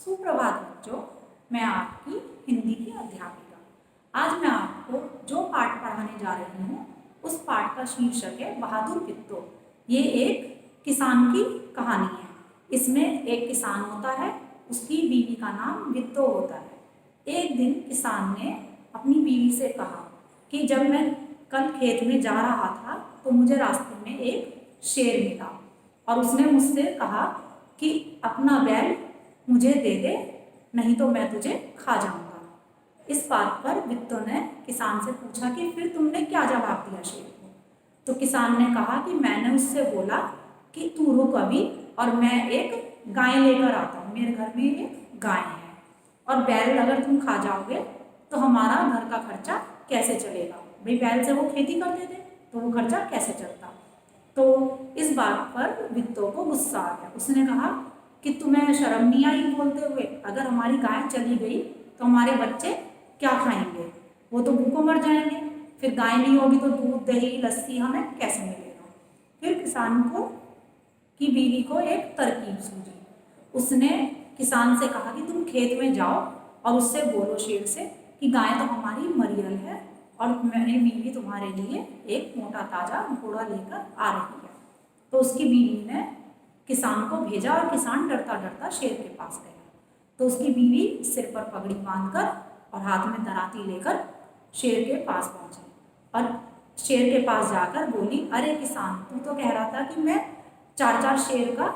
सुप्रभात बच्चों, मैं आपकी हिंदी की अध्यापिका। आज मैं आपको जो पाठ पढ़ाने जा रही हूँ उस पाठ का शीर्षक है बहादुर वित्तो। ये एक किसान की कहानी है। इसमें एक किसान होता है, उसकी बीवी का नाम वित्तो होता है। एक दिन किसान ने अपनी बीवी से कहा कि जब मैं कल खेत में जा रहा था तो मुझे रास्ते में एक शेर मिला और उसने मुझसे कहा कि अपना बैल मुझे दे दे, नहीं तो मैं तुझे खा जाऊंगा। इस बात पर वित्तो ने किसान से पूछा कि फिर तुमने क्या जवाब दिया शेर को? तो किसान ने कहा कि मैंने उससे बोला कि तू रुक अभी और मैं एक गाय लेकर आता हूँ। मेरे घर में एक गाय है और बैल अगर तुम खा जाओगे तो हमारा घर का खर्चा कैसे चलेगा? भाई बैल से वो खेती करते थे तो वो खर्चा कैसे चलता? तो इस बात पर वित्तो को गुस्सा आ गया। उसने कहा कि तुम्हें शर्म नहीं आई बोलते हुए? अगर हमारी गाय चली गई तो हमारे बच्चे क्या खाएंगे? वो तो भूखों मर जाएंगे। फिर गाय नहीं होगी तो दूध दही लस्सी हमें कैसे मिलेगा? फिर किसान को की बीवी को एक तरकीब सूझी। उसने किसान से कहा कि तुम खेत में जाओ और उससे बोलो शेर से कि गाय तो हमारी मरियल है और मेरी बीवी तुम्हारे लिए एक मोटा ताजा घोड़ा लेकर आ रही है। तो उसकी बीवी ने किसान को भेजा और किसान डरता डरता शेर के पास गया। तो उसकी बीवी सिर पर पगड़ी बांधकर और हाथ में दराती लेकर शेर के पास पहुंची और शेर के पास जाकर बोली, अरे किसान, तू तो कह रहा था कि मैं 4 शेर का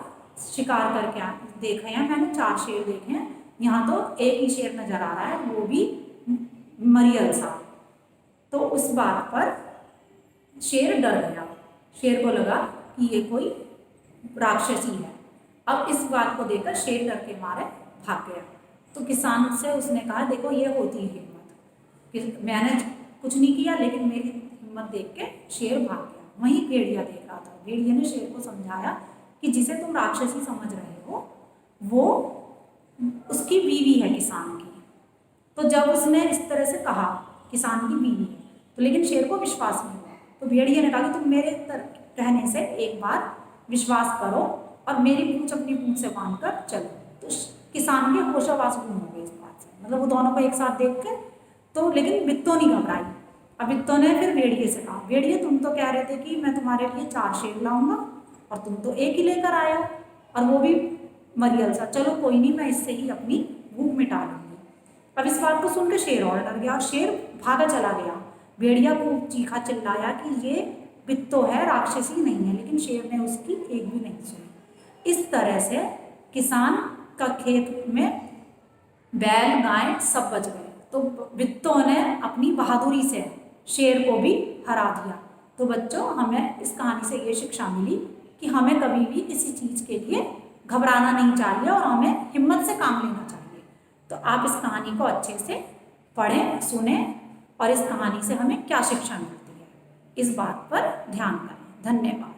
शिकार करके देखा है, मैंने 4 शेर देखे हैं, यहाँ तो एक ही शेर नजर आ रहा है, वो भी मरियल सा। तो उस बात पर शेर डर गया। शेर को लगा कि ये कोई राक्षसी है। अब इस बात को देखकर शेर डर के मारे भाग गया। तो किसान से उसने कहा, देखो ये होती है हिम्मत कि मैंने कुछ नहीं किया लेकिन मेरी हिम्मत देख के शेर भाग गया। वहीं भेड़िया देख रहा था। भेड़िया ने शेर को समझाया कि जिसे तुम राक्षसी समझ रहे हो वो उसकी बीवी है किसान की। तो जब उसने इस तरह से कहा किसान की बीवी है तो लेकिन शेर को विश्वास नहीं हुआ। तो भेड़िया ने कहा कि तुम मेरे कहने से एक बार विश्वास करो और मेरी पूंछ अपनी पूंछ से बांध कर चलो। तो किसान के होशावास गुम हो गए इस बात से, मतलब वो दोनों को एक साथ देख के। तो लेकिन वित्तो नहीं घबराई। अब वित्तो ने फिर भेड़िए से कहा, भेड़िए तुम तो कह रहे थे कि मैं तुम्हारे लिए 4 शेर लाऊंगा और तुम तो एक ही लेकर आए हो और वो भी मरियल सा। चलो कोई नहीं, मैं इससे ही अपनी भूख मिटा लूंगी। अब इस बात को सुनकर शेर और डर गया और शेर भागा चला गया। भेड़िया को चीखा चिल्लाया कि ये वित्तो है, राक्षसी नहीं है, लेकिन शेर ने उसकी एक भी नहीं सुनी। इस तरह से किसान का खेत में बैल गाय सब बच गए। तो वित्तो ने अपनी बहादुरी से शेर को भी हरा दिया। तो बच्चों, हमें इस कहानी से ये शिक्षा मिली कि हमें कभी भी किसी चीज़ के लिए घबराना नहीं चाहिए और हमें हिम्मत से काम लेना चाहिए। तो आप इस कहानी को अच्छे से पढ़ें, सुने और इस कहानी से हमें क्या शिक्षा मिलती है इस बात पर ध्यान करें। धन्यवाद।